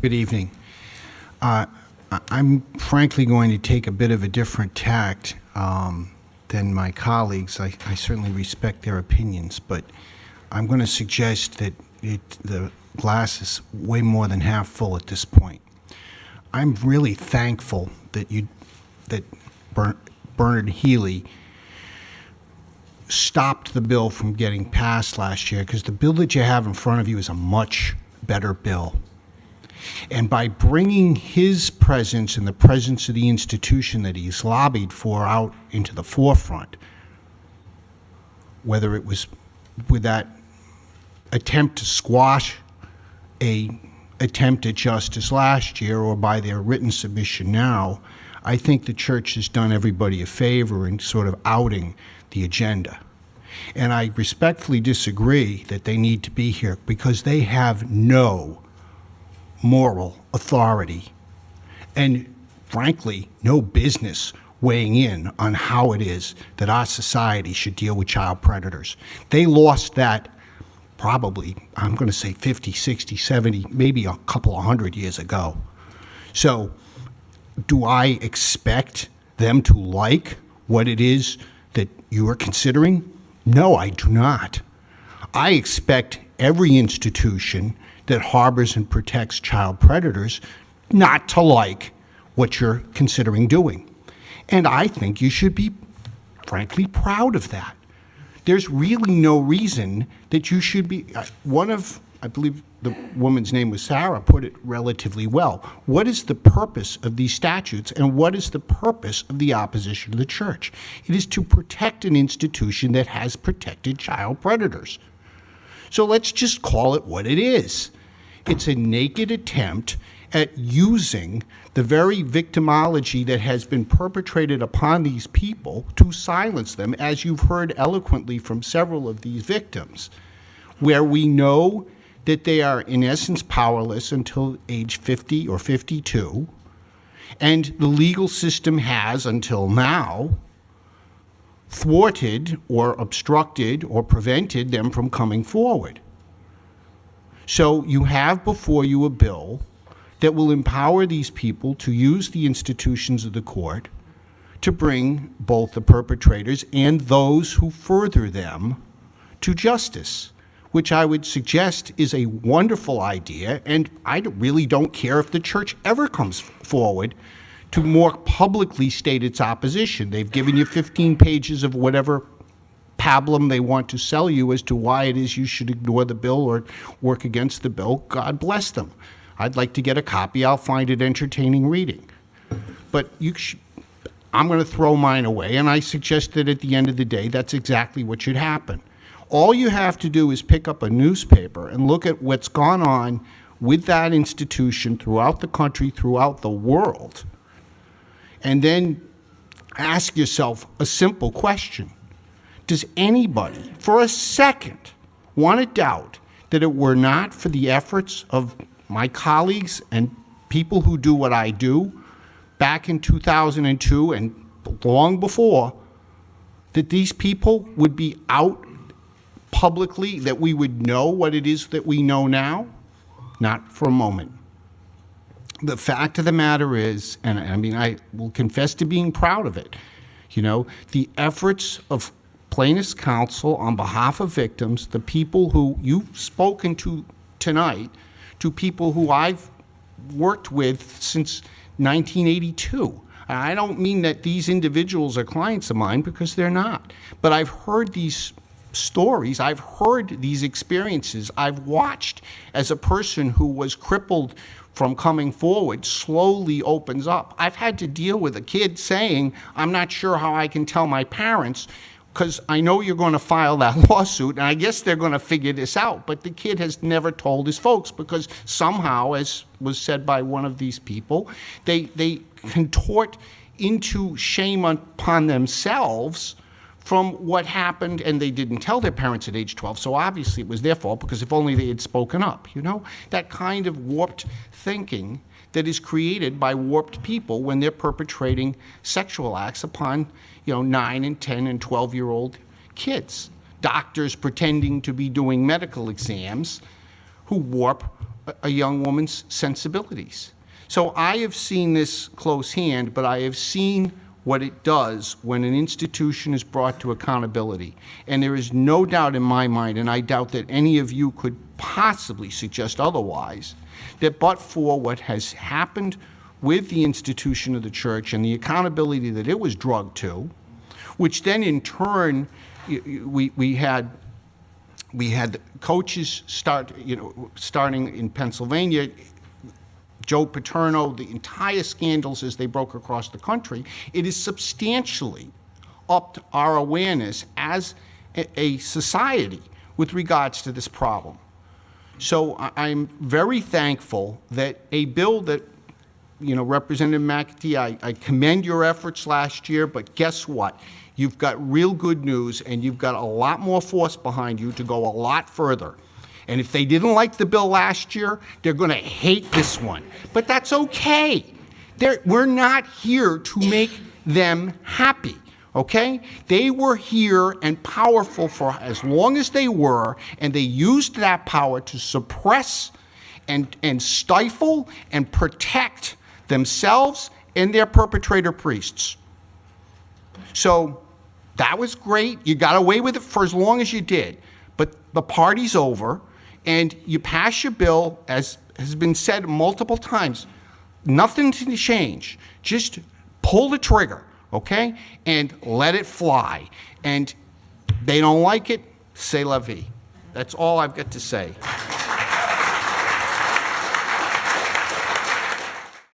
Good evening. I'm frankly going to take a bit of a different tact than my colleagues. I certainly respect their opinions, but I'm going to suggest that the glass is way more than half full at this point. I'm really thankful that Bernhard Healy stopped the bill from getting passed last year, because the bill that you have in front of you is a much better bill. And by bringing his presence and the presence of the institution that he's lobbied for out into the forefront, whether it was with that attempt to squash a attempt at justice last year or by their written submission now, I think the church has done everybody a favor in sort of outing the agenda. And I respectfully disagree that they need to be here, because they have no moral authority and, frankly, no business weighing in on how it is that our society should deal with child predators. They lost that probably, I'm going to say 50, 60, 70, maybe a couple of hundred years ago. So do I expect them to like what it is that you are considering? No, I do not. I expect every institution that harbors and protects child predators not to like what you're considering doing. And I think you should be, frankly, proud of that. There's really no reason that you should be. I believe the woman's name was Sarah, put it relatively well. What is the purpose of these statutes, and what is the purpose of the opposition to the church? It is to protect an institution that has protected child predators. So let's just call it what it is. It's a naked attempt at using the very victimology that has been perpetrated upon these people to silence them, as you've heard eloquently from several of these victims, where we know that they are, in essence, powerless until age 50 or 52, and the legal system has, until now, thwarted or obstructed or prevented them from coming forward. So you have before you a bill that will empower these people to use the institutions of the court to bring both the perpetrators and those who further them to justice, which I would suggest is a wonderful idea, and I really don't care if the church ever comes forward to more publicly state its opposition. They've given you 15 pages of whatever pablum they want to sell you as to why it is you should ignore the bill or work against the bill. God bless them. I'd like to get a copy. I'll find it entertaining reading. But I'm going to throw mine away, and I suggest that at the end of the day, that's exactly what should happen. All you have to do is pick up a newspaper and look at what's gone on with that institution throughout the country, throughout the world, and then ask yourself a simple question. Does anybody, for a second, want to doubt that it were not for the efforts of my colleagues and people who do what I do back in 2002 and long before, that these people would be out publicly, that we would know what it is that we know now? Not for a moment. The fact of the matter is, and I mean, I will confess to being proud of it, the efforts of plaintiffs' counsel on behalf of victims, the people who you've spoken to tonight, to people who I've worked with since 1982. I don't mean that these individuals are clients of mine, because they're not. But I've heard these stories, I've heard these experiences, I've watched as a person who was crippled from coming forward slowly opens up. I've had to deal with a kid saying, I'm not sure how I can tell my parents, because I know you're going to file that lawsuit, and I guess they're going to figure this out. But the kid has never told his folks, because somehow, as was said by one of these people, they contort into shame upon themselves from what happened, and they didn't tell their parents at age 12, so obviously it was their fault, because if only they had spoken up, That kind of warped thinking that is created by warped people when they're perpetrating sexual acts upon, 9 and 10 and 12-year-old kids. Doctors pretending to be doing medical exams who warp a young woman's sensibilities. So I have seen this close hand, but I have seen what it does when an institution is brought to accountability. And there is no doubt in my mind, and I doubt that any of you could possibly suggest otherwise, that but for what has happened with the institution of the church and the accountability that it was drugged to, which then in turn, we had coaches starting in Pennsylvania, Joe Paterno, the entire scandals as they broke across the country, it has substantially upped our awareness as a society with regards to this problem. So I'm very thankful that a bill that, Representative McAfee, I commend your efforts last year, but guess what? You've got real good news, and you've got a lot more force behind you to go a lot further. And if they didn't like the bill last year, they're going to hate this one. But that's okay. We're not here to make them happy, okay? They were here and powerful for as long as they were, and they used that power to suppress and stifle and protect themselves and their perpetrator priests. So that was great. You got away with it for as long as you did. But the party's over, and you pass your bill, as has been said multiple times, nothing to change. Just pull the trigger, okay? And let it fly. And they don't like it, c'est la vie. That's all I've got to say.